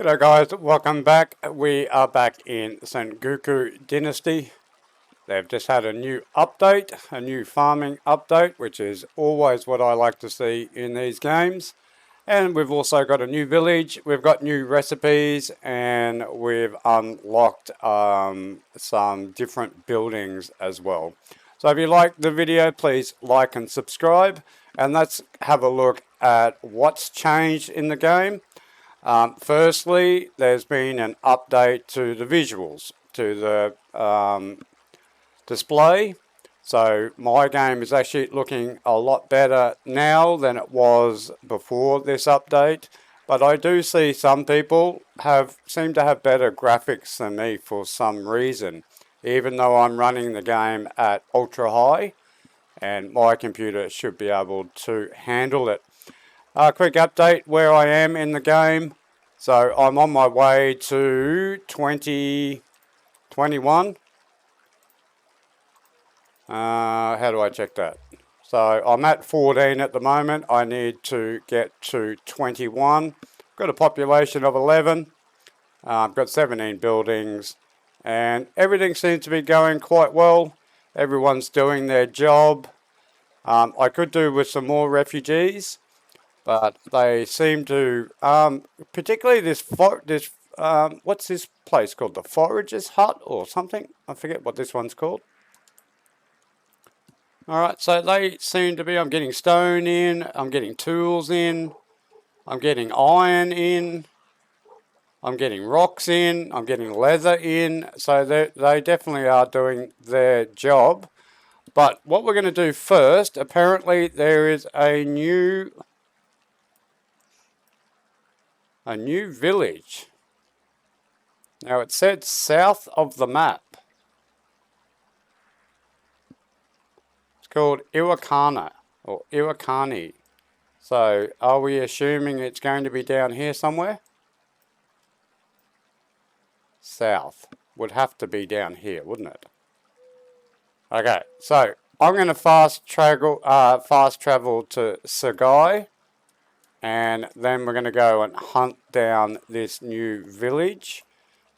Hello guys, welcome back. We are back in Sengoku Dynasty. They've just had a new update, a new farming update, which is always what I like to see in these games. And we've also got a new village, we've got new recipes, and we've unlocked some different buildings as well. So if you like the video, please like and subscribe. And let's have a look at what's changed in the game. Firstly, there's been an update to the visuals, to the display. So my game is actually looking a lot better now than it was before this update. But I do see some people seem to have better graphics than me for some reason, even though I'm running the game at ultra high, and my computer should be able to handle it. A quick update where I am in the game. So I'm on my way to 2021. How do I check that? So I'm at 14 at the moment. I need to get to 21. Got a population of 11. I've got 17 buildings. And everything seems to be going quite well. Everyone's doing their job. I could do with some more refugees. But they seem to, particularly this, what's this place called? The Forager's Hut or something? I forget what this one's called. Alright, so they seem to be, I'm getting stone in, I'm getting tools in, I'm getting iron in, I'm getting rocks in, I'm getting leather in, so they definitely are doing their job. But what we're going to do first, apparently there is a new village. Now it said south of the map. It's called Iwakana or Iwakani. So are we assuming it's going to be down here somewhere? South. Would have to be down here, wouldn't it? Okay, so I'm going to fast travel to Sagai. And then we're going to go and hunt down this new village.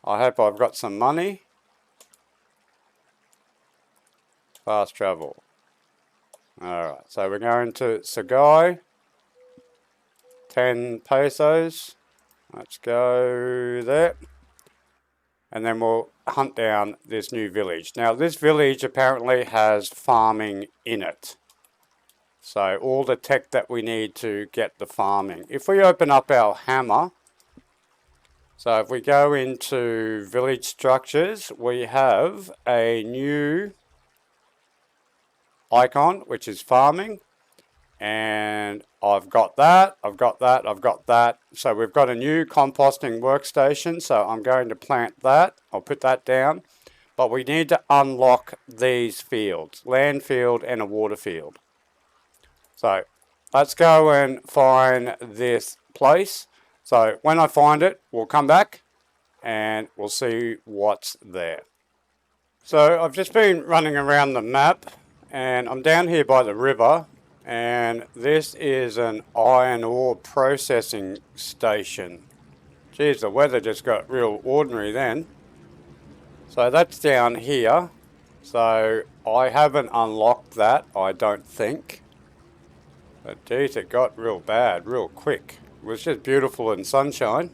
I hope I've got some money. Fast travel. Alright, so we're going to Sagai. 10 pesos. Let's go there. And then we'll hunt down this new village. Now this village apparently has farming in it. So all the tech that we need to get the farming. If we open up our hammer, so if we go into village structures, we have a new icon, which is farming. And I've got that, I've got that, I've got that. So we've got a new composting workstation. So I'm going to plant that. I'll put that down. But we need to unlock these fields, land field and a water field. So let's go and find this place. So when I find it, we'll come back and we'll see what's there. So I've just been running around the map and I'm down here by the river, and this is an iron ore processing station. Geez, the weather just got real ordinary then. So that's down here. So I haven't unlocked that, I don't think. But geez, it got real bad, real quick. It was just beautiful in sunshine.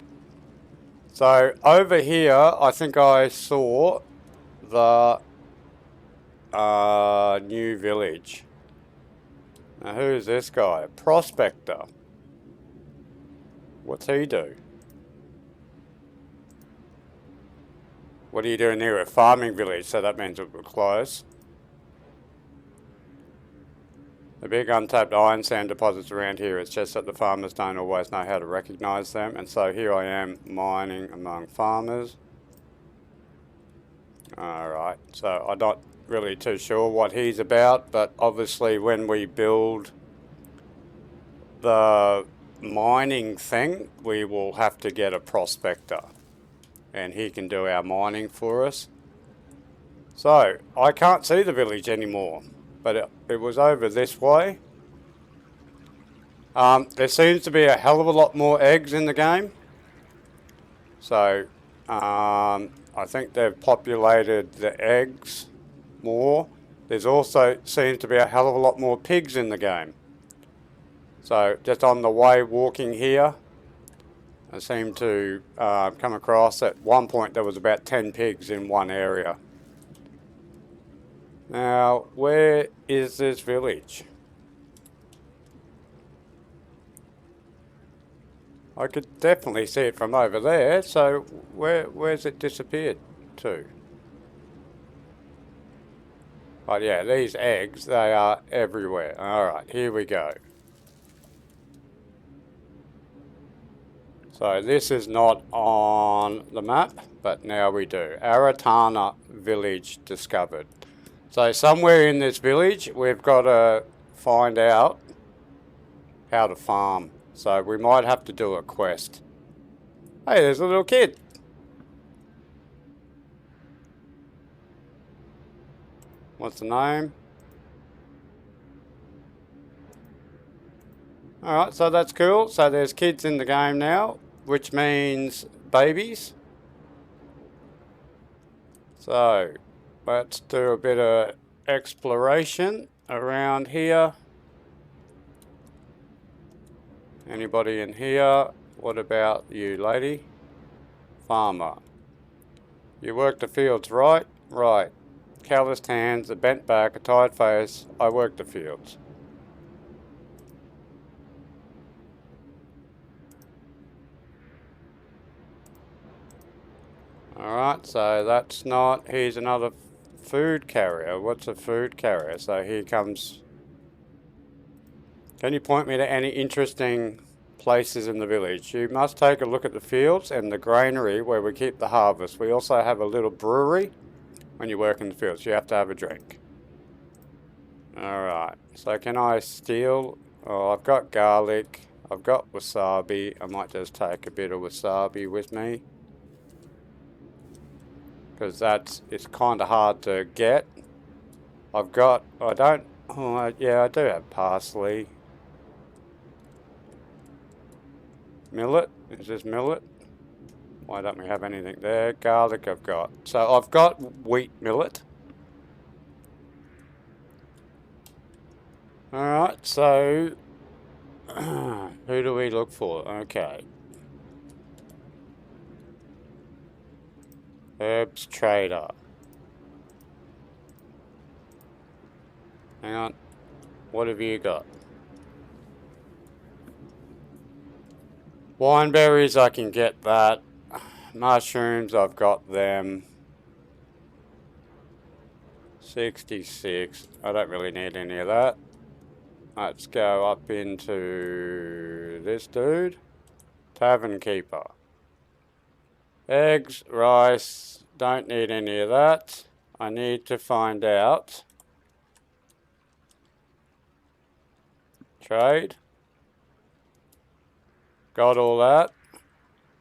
So over here, I think I saw the new village. Now who's this guy? Prospector. What's he do? What are you doing here? A farming village, so that means it will close. The big untapped iron sand deposits around here, it's just that the farmers don't always know how to recognise them. And so here I am mining among farmers. Alright, so I'm not really too sure what he's about, but obviously when we build the mining thing, we will have to get a prospector. And he can do our mining for us. So, I can't see the village anymore. But it was over this way. There seems to be a hell of a lot more eggs in the game. So I think they've populated the eggs more. There's also seems to be a hell of a lot more pigs in the game. So just on the way walking here, I seem to come across at one point there was about 10 pigs in one area. Now, where is this village? I could definitely see it from over there, so where's it disappeared to? But yeah, these eggs, they are everywhere. Alright, here we go. So this is not on the map, but now we do. Aratani village discovered. So somewhere in this village, we've got to find out how to farm. So we might have to do a quest. Hey, there's a little kid. What's the name? Alright, so that's cool. So there's kids in the game now, which means babies. So let's do a bit of exploration around here. Anybody in here? What about you, lady? Farmer. You work the fields, right? Right. Calloused hands, a bent back, a tired face. I work the fields. Alright, so that's not... He's another food carrier. What's a food carrier? So here comes... Can you point me to any interesting places in the village? You must take a look at the fields and the granary where we keep the harvest. We also have a little brewery. When you work in the fields, you have to have a drink. Alright, so can I steal? Oh, I've got garlic. I've got wasabi. I might just take a bit of wasabi with me. Because it's kind of hard to get. I do have parsley. Millet, is this millet? Why don't we have anything there? Garlic I've got. So I've got wheat millet. Alright, so who do we look for? Okay. Herbs trader. Hang on. What have you got? Wineberries, I can get that. Mushrooms, I've got them. 66. I don't really need any of that. Let's go up into this dude. Tavern keeper. Eggs, rice, don't need any of that. I need to find out. Trade. Got all that.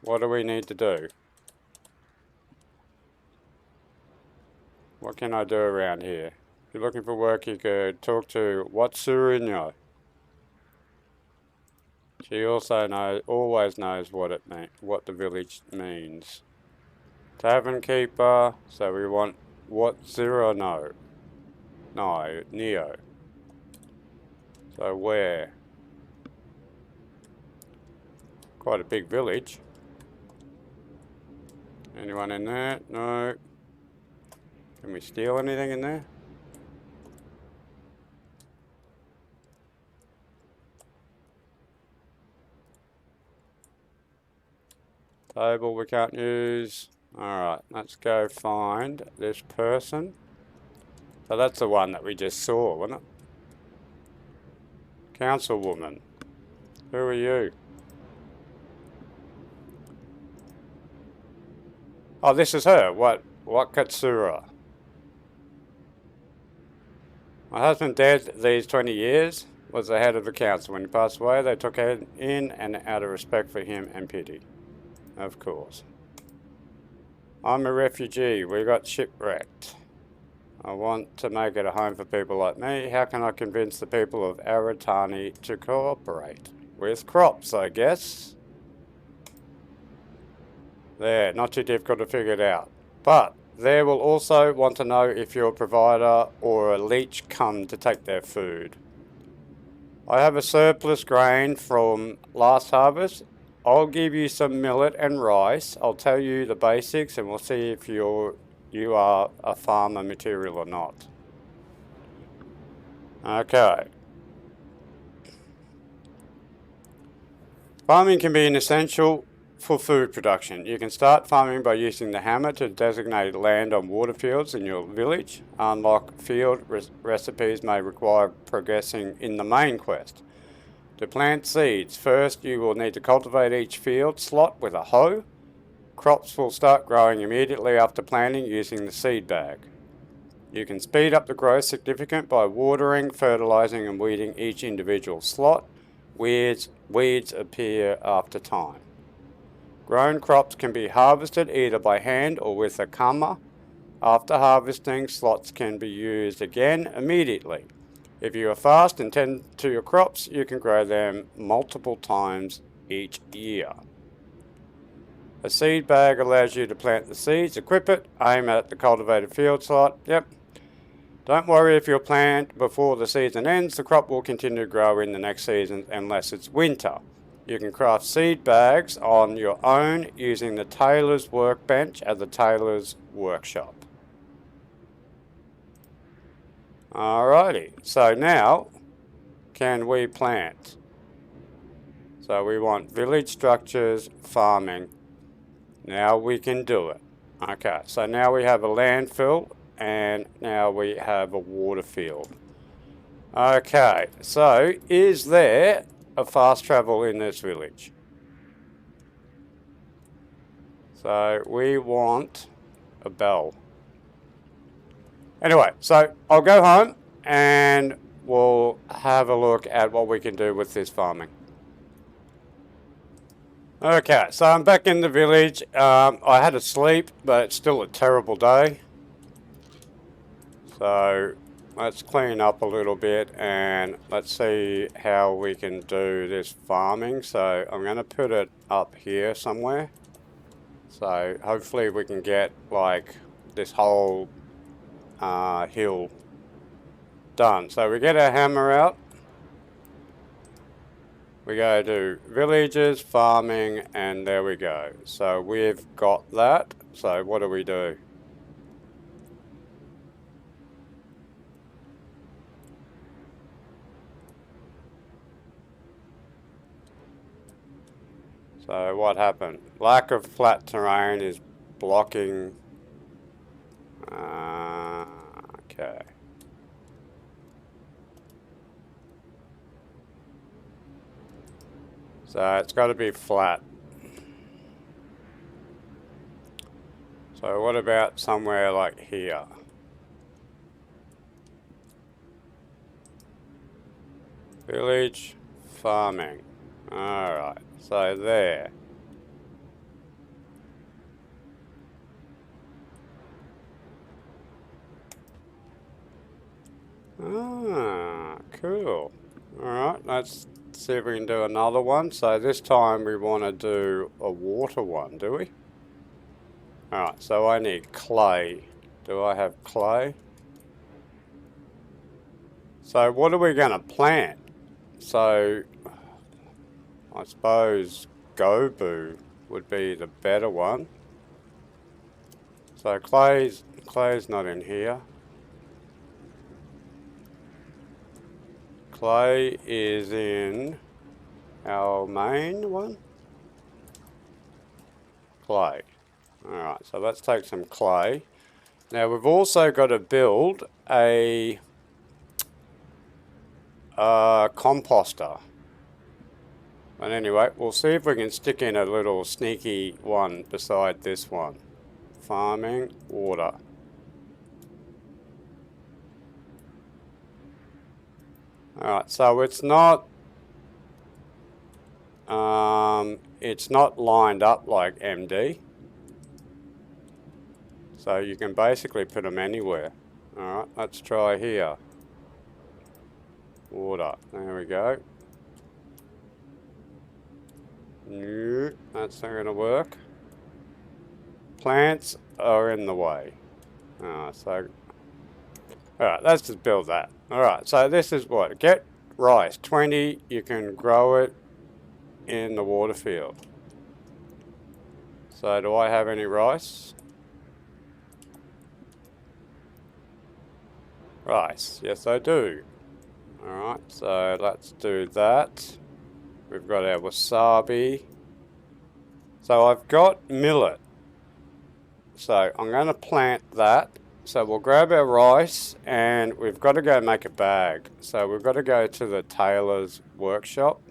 What do we need to do? What can I do around here? If you're looking for work, you could talk to Watsurinyo. She also always knows what the village means. Tavern keeper. So we want Watsurinyo. No, Neo. So where? Quite a big village. Anyone in there? No. Can we steal anything in there? Table we can't use. Alright, let's go find this person. So that's the one that we just saw, wasn't it? Councilwoman. Who are you? Oh, this is her. What Katsura? My husband dead these 20 years, was the head of the council. When he passed away, they took him in and out of respect for him and pity. Of course. I'm a refugee. We got shipwrecked. I want to make it a home for people like me. How can I convince the people of Aratani to cooperate? With crops, I guess. There, not too difficult to figure it out. But they will also want to know if your provider or a leech come to take their food. I have a surplus grain from last harvest. I'll give you some millet and rice. I'll tell you the basics and we'll see if you are a farmer material or not. Okay. Farming can be an essential for food production. You can start farming by using the hammer to designate land on water fields in your village. Unlock field recipes may require progressing in the main quest. To plant seeds, first you will need to cultivate each field slot with a hoe. Crops will start growing immediately after planting using the seed bag. You can speed up the growth significantly by watering, fertilizing and weeding each individual slot. Weeds appear after time. Grown crops can be harvested either by hand or with a kammer. After harvesting, slots can be used again immediately. If you are fast and tend to your crops, you can grow them multiple times each year. A seed bag allows you to plant the seeds, equip it, aim at the cultivated field slot. Yep. Don't worry if you plant before the season ends, the crop will continue to grow in the next season unless it's winter. You can craft seed bags on your own using the tailor's workbench at the tailor's workshop. Alrighty, so now can we plant? So we want village structures, farming. Now we can do it. Okay, so now we have a landfill and now we have a water field. Okay, so is there a fast travel in this village? So we want a bell. Anyway, so I'll go home and we'll have a look at what we can do with this farming. Okay, so I'm back in the village. I had a sleep, but it's still a terrible day. So let's clean up a little bit and let's see how we can do this farming. So I'm going to put it up here somewhere. So hopefully we can get like this whole hill done. So we get our hammer out. We go to villages, farming, and there we go. So we've got that. So what do we do? So what happened? Lack of flat terrain is blocking. Okay. So it's got to be flat. So what about somewhere like here? Village, farming. Alright, so there. Ah, cool. Alright, let's see if we can do another one. So this time we want to do a water one, do we? Alright, so I need clay. Do I have clay? So what are we going to plant? So I suppose Gobu would be the better one. So clay's not in here. Clay is in our main one. Clay. Alright, so let's take some clay. Now we've also got to build a composter. But anyway, we'll see if we can stick in a little sneaky one beside this one. Farming, water. Alright, so it's not lined up like MD. So you can basically put them anywhere. Alright, let's try here. Water, there we go. No, that's not going to work. Plants are in the way. Alright, let's just build that. Alright, so this is what? Get rice. 20, you can grow it in the water field. So do I have any rice? Rice, yes I do. Alright, so let's do that. We've got our wasabi. So I've got millet. So I'm going to plant that. So we'll grab our rice and we've got to go make a bag. So we've got to go to the tailor's workshop.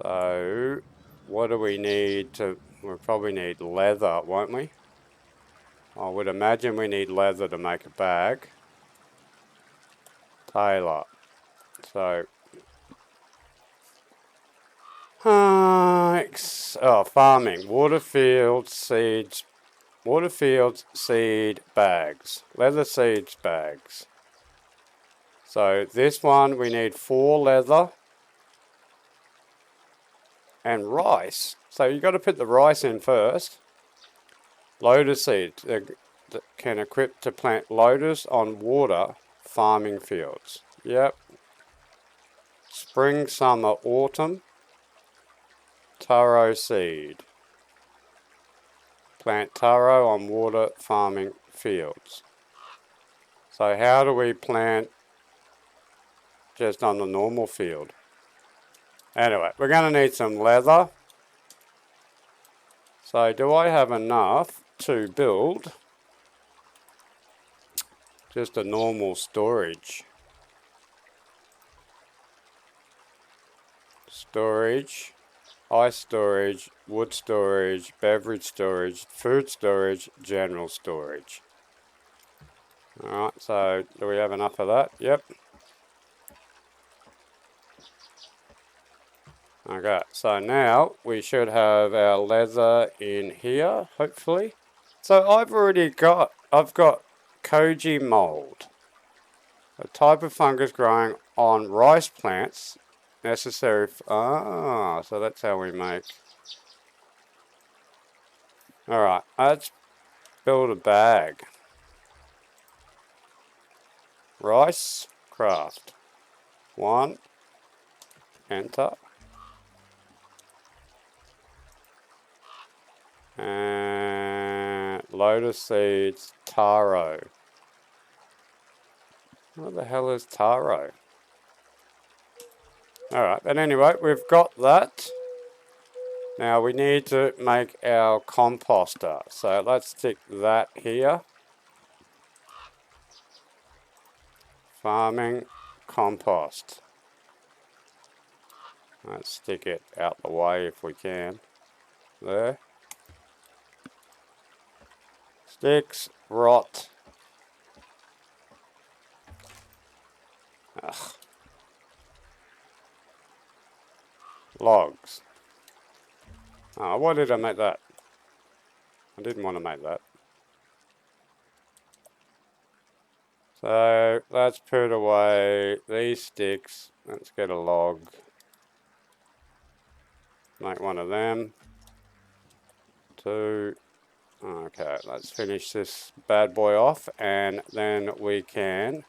So what do we need to, we'll probably need leather, won't we? I would imagine we need leather to make a bag. Tailor. So, farming. Waterfields, seed bags. Leather seeds bags. So this one we need 4 leather. And rice. So you've got to put the rice in first. Lotus seeds can equip to plant lotus on water farming fields. Yep. Spring, summer, autumn. Taro seed. Plant taro on water farming fields. So how do we plant just on the normal field? Anyway, we're going to need some leather. So do I have enough to build just a normal storage? Storage, ice storage, wood storage, beverage storage, food storage, general storage. Alright, so do we have enough of that? Yep. Okay, so now we should have our leather in here, hopefully. So I've got koji mold, a type of fungus growing on rice plants necessary. So that's how we make. Alright, let's build a bag. Rice, craft. 1, enter. And lotus seeds, taro. What the hell is taro? Alright, but anyway, we've got that. Now we need to make our composter. So let's stick that here. Farming, compost. Let's stick it out the way if we can. There. Sticks, rot. Ugh. Logs. Oh, why did I make that? I didn't want to make that. So let's put away these sticks. Let's get a log. Make one of them. 2. Okay, let's finish this bad boy off and then we can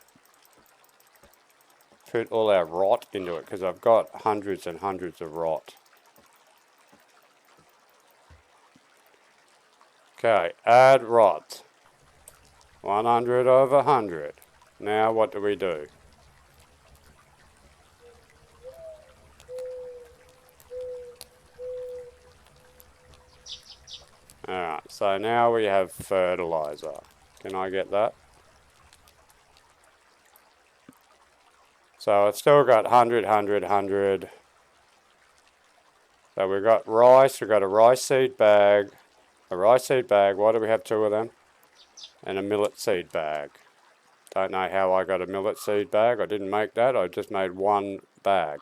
put all our rot into it because I've got hundreds and hundreds of rot. Okay, add rot. 100 over 100. Now what do we do? Alright, so now we have fertilizer. Can I get that? So it's still got 100, 100, 100. So we've got rice, we've got a rice seed bag. A rice seed bag, why do we have 2 of them? And a millet seed bag. Don't know how I got a millet seed bag. I didn't make that, I just made 1 bag.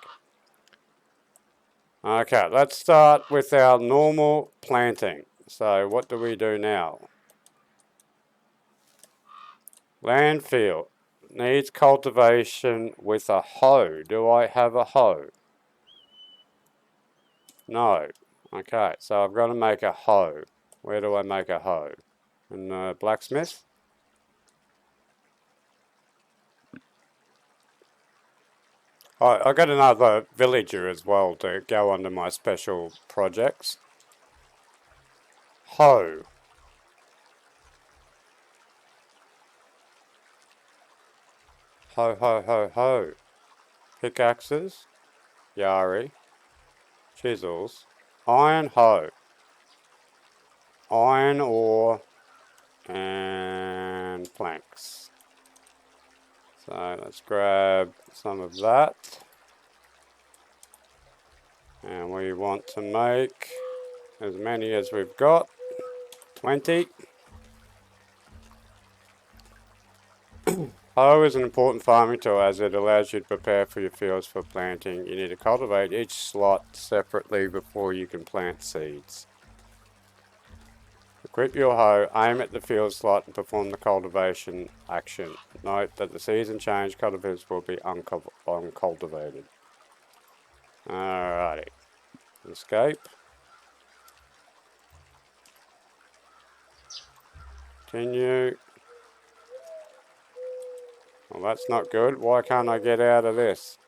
Okay, let's start with our normal planting. So what do we do now? Landfill needs cultivation with a hoe. Do I have a hoe? No. Okay, so I've got to make a hoe. Where do I make a hoe? In the blacksmith? Oh, I got another villager as well to go under my special projects. Hoe. Ho, ho, ho, ho. Pickaxes. Yari. Chisels. Iron hoe. Iron ore. And planks. So let's grab some of that. And we want to make as many as we've got. 20. Hoe is an important farming tool as it allows you to prepare for your fields for planting. You need to cultivate each slot separately before you can plant seeds. Equip your hoe, aim at the field slot and perform the cultivation action. Note that the season change cultivars will be uncultivated. Alrighty. Escape. Continue. Well, that's not good. Why can't I get out of this?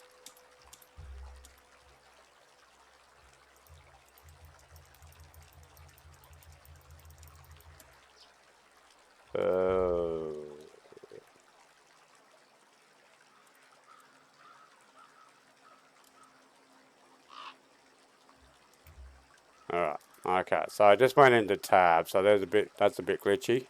Oh. Alright. Okay, so I just went into tab, so that's a bit glitchy.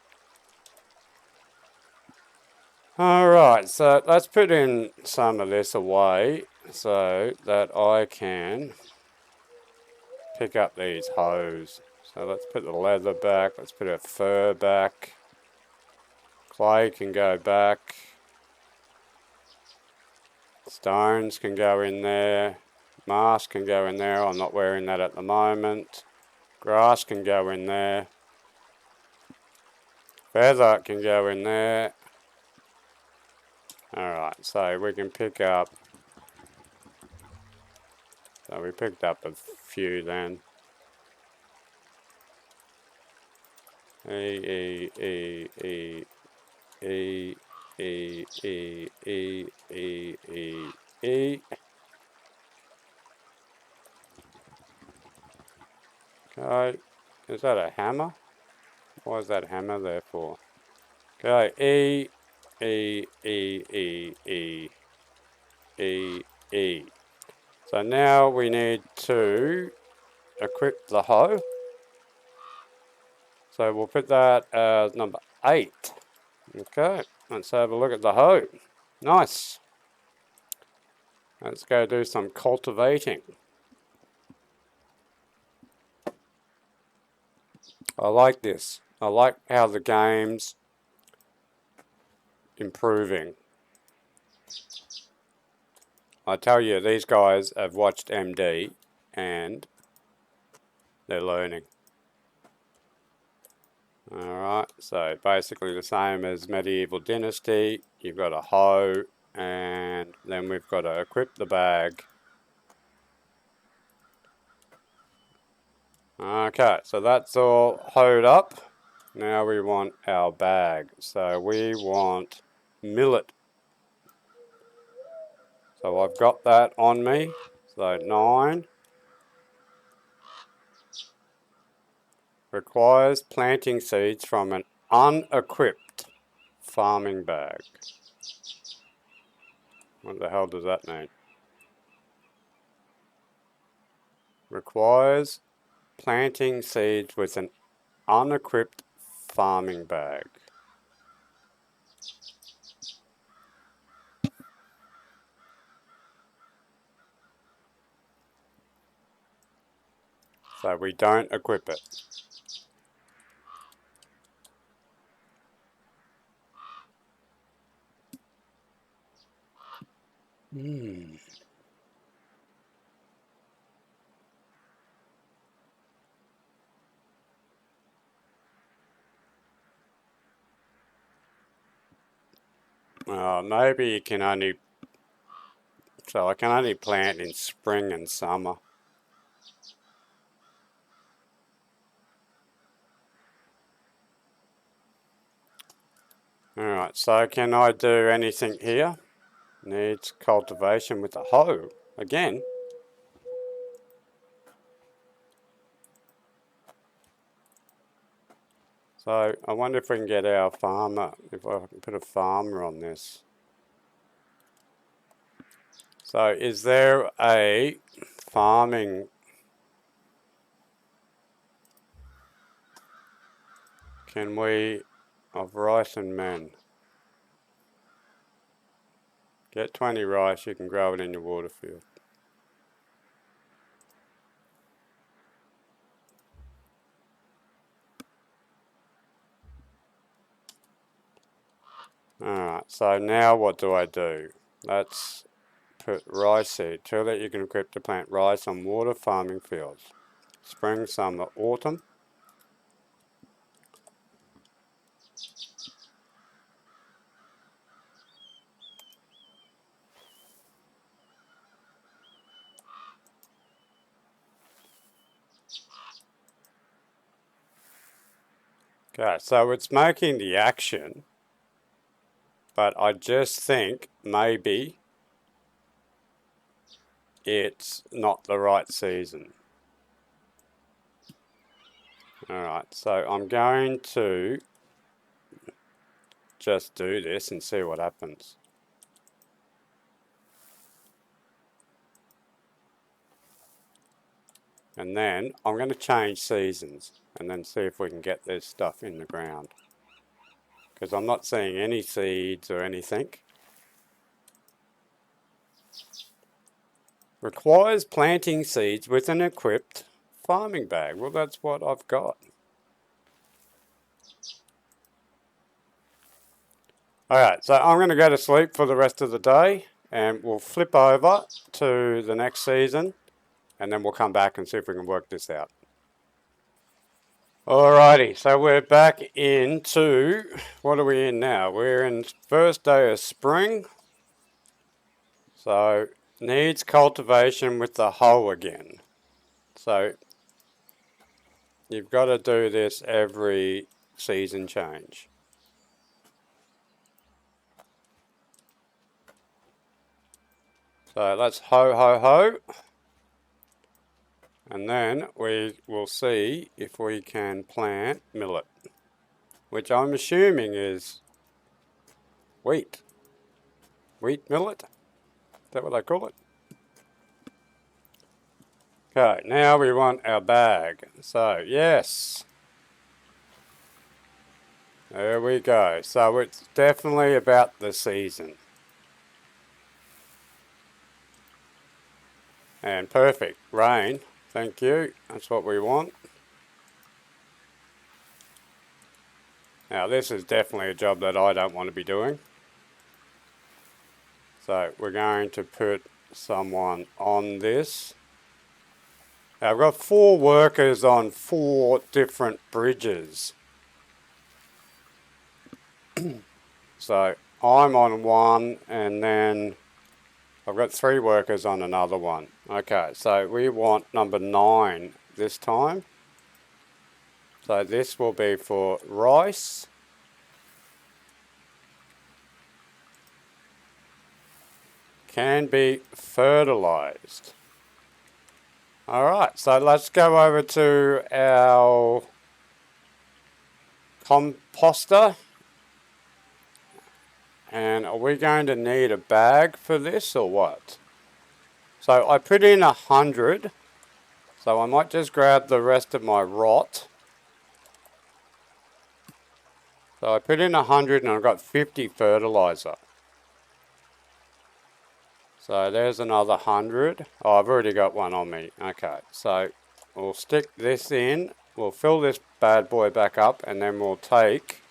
Alright, so let's put in some of this away so that I can pick up these hoes. So let's put the leather back, let's put our fur back. Clay can go back. Stones can go in there. Mask can go in there, I'm not wearing that at the moment. Grass can go in there. Feather can go in there. Alright, so we can pick up. So we picked up a few then. E, E, E, E, E, E, E, E, E, E, E. Okay, is that a hammer? What is that hammer there for? Okay, E, E, E, E, E, E, E. So now we need to equip the hoe. So we'll put that as number 8. Okay, let's have a look at the hoe. Nice. Let's go do some cultivating. I like this. I like how the game's improving. I tell you, these guys have watched MD and they're learning. Alright, so basically the same as Medieval Dynasty. You've got a hoe and then we've got to equip the bag. Okay, so that's all hoed up. Now we want our bag. So we want millet. So I've got that on me. So 9. Requires planting seeds from an unequipped farming bag. What the hell does that mean? Requires planting seeds with an unequipped farming bag. So we don't equip it. Maybe you can only... So I can only plant in spring and summer. Alright, so can I do anything here? Needs cultivation with a hoe. Again. So I wonder if we can get our farmer, if I can put a farmer on this. So is there a farming? Can we, of rice and men? Get 20 rice, you can grow it in your water field. Alright, so now what do I do? Let's put rice seed. Till that you can equip to plant rice on water farming fields. Spring, summer, autumn. Okay, so it's making the action, but I just think maybe it's not the right season. Alright, so I'm going to just do this and see what happens. And then I'm going to change seasons and then see if we can get this stuff in the ground. Because I'm not seeing any seeds or anything. Requires planting seeds with an equipped farming bag. Well, that's what I've got. Alright, so I'm going to go to sleep for the rest of the day and we'll flip over to the next season and then we'll come back and see if we can work this out. Alrighty, so we're back into, what are we in now? We're in first day of spring. So, needs cultivation with the hoe again. So, you've got to do this every season change. So let's hoe, hoe, hoe. And then we will see if we can plant millet, which I'm assuming is wheat. Wheat millet? Is that what they call it? Okay, now we want our bag. So, yes. There we go. So it's definitely about the season. And perfect. Rain. Thank you. That's what we want. Now this is definitely a job that I don't want to be doing. So we're going to put someone on this. Now I've got 4 workers on 4 different bridges. So I'm on one and then I've got 3 workers on another one. Okay, so we want number 9 this time. So this will be for rice. Can be fertilized. Alright, so let's go over to our composter. And are we going to need a bag for this or what? So I put in 100. So I might just grab the rest of my rot. So I put in 100 and I've got 50 fertilizer. So there's another 100. Oh, I've already got one on me. Okay, so we'll stick this in. We'll fill this bad boy back up and then we'll take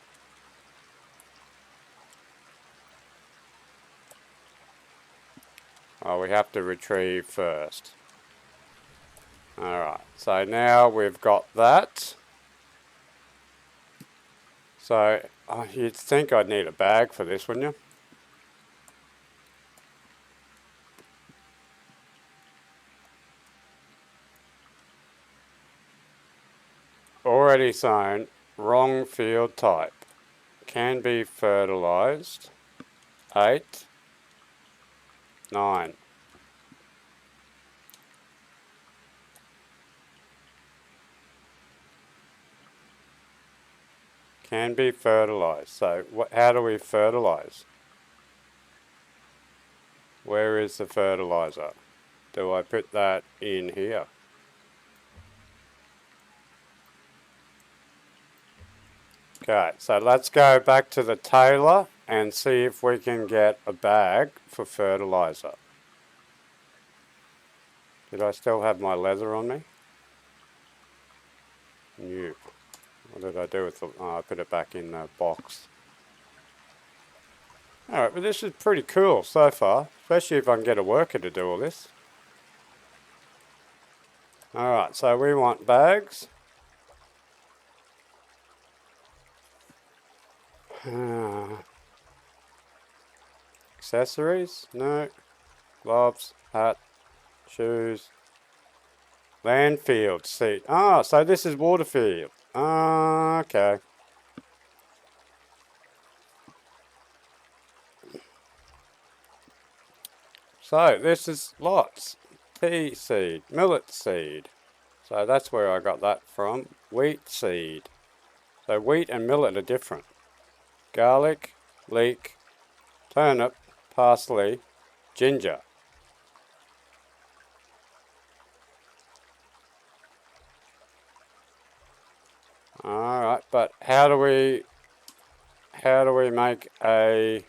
we have to retrieve first. Alright, so now we've got that. So you'd think I'd need a bag for this, wouldn't you? Already sown, wrong field type. can be fertilized. 8, 9. Can be fertilized. So how do we fertilize? Where is the fertilizer? Do I put that in here? Okay, so let's go back to the tailor and see if we can get a bag for fertilizer. Did I still have my leather on me? New. What did I do with it? Oh, I put it back in the box. Alright, but this is pretty cool so far, especially if I can get a worker to do all this. Alright, so we want bags. Accessories? No. Gloves, hat, shoes. Landfield seed. Ah, so this is waterfield. Ah, okay. So this is lots. Pea seed, millet seed. So that's where I got that from. Wheat seed. So wheat and millet are different. Garlic, leek, turnip, parsley, ginger. Alright, but how do we make a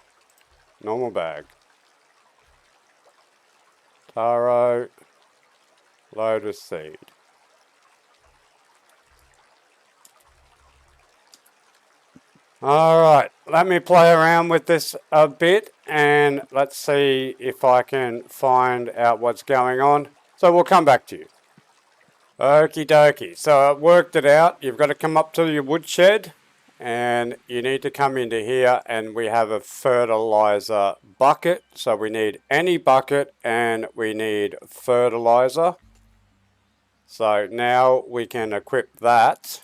normal bag? Taro, lotus seed. Alright, let me play around with this a bit and let's see if I can find out what's going on. So we'll come back to you. Okie dokie, so I worked it out. You've got to come up to your woodshed and you need to come into here and we have a fertilizer bucket. So we need any bucket and we need fertilizer. So now we can equip that.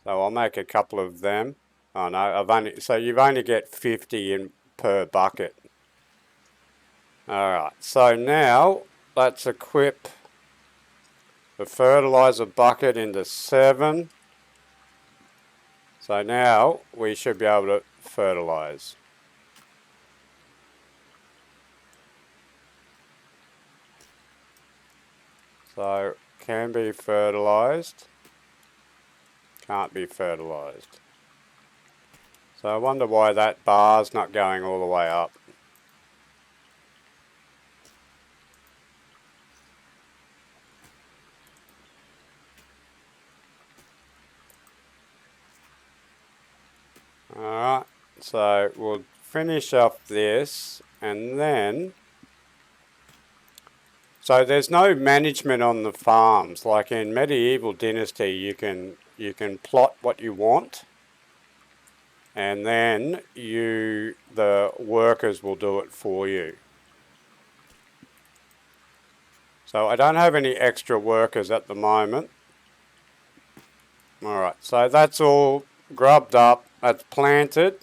So I'll make a couple of them. Oh no, so you've only get 50 in per bucket. Alright, so now let's equip the fertilizer bucket into 7. So now we should be able to fertilize. So can be fertilized, can't be fertilized. So I wonder why that bar's not going all the way up. Alright, so we'll finish off this and then... So there's no management on the farms. Like in Medieval Dynasty you can plot what you want and then the workers will do it for you. So I don't have any extra workers at the moment. Alright, so that's all grubbed up, that's planted.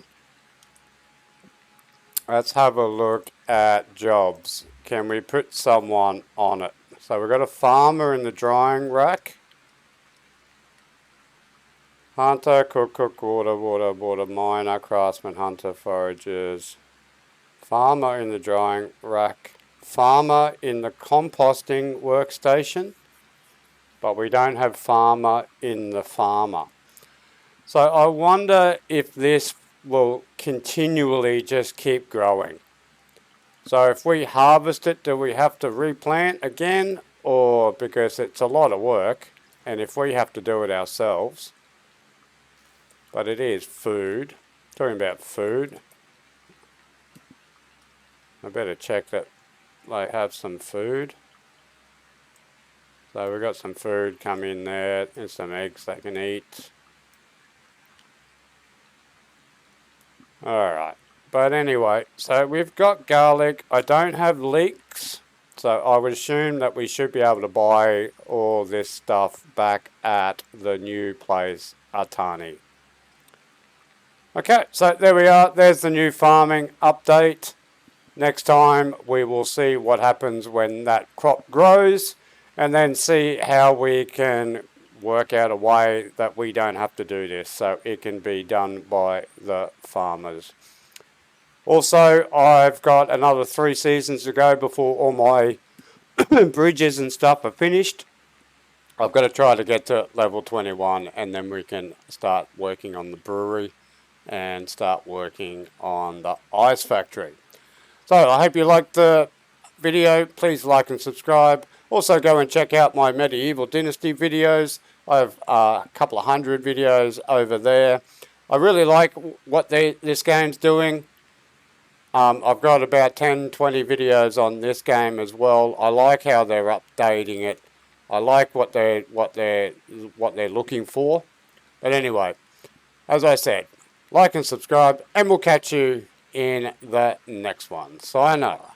Let's have a look at jobs. Can we put someone on it? So we've got a farmer in the drying rack. Hunter, cook, water, miner, craftsman, hunter, foragers. Farmer in the drying rack. Farmer in the composting workstation. But we don't have farmer in the farmer. So I wonder if this will continually just keep growing. So if we harvest it, do we have to replant again? Or because it's a lot of work, and if we have to do it ourselves... But it is food. Talking about food. I better check that they have some food. So we've got some food come in there and some eggs they can eat. Alright. But anyway, so we've got garlic. I don't have leeks. So I would assume that we should be able to buy all this stuff back at the new place, Aratani. Okay, so there we are. There's the new farming update. Next time we will see what happens when that crop grows, and then see how we can work out a way that we don't have to do this, so it can be done by the farmers. Also, I've got another 3 seasons to go before all my bridges and stuff are finished. I've got to try to get to level 21, and then we can start working on the brewery and start working on the ice factory. So I hope you liked the video. Please like and subscribe. Also go and check out my Medieval Dynasty videos. I have a couple of hundred videos over there. I really like what this game's doing. I've got about 10-20 videos on this game as well. I like how they're updating it. I like what they're looking for. But anyway, as I said, like and subscribe, and we'll catch you in the next one. Sayonara.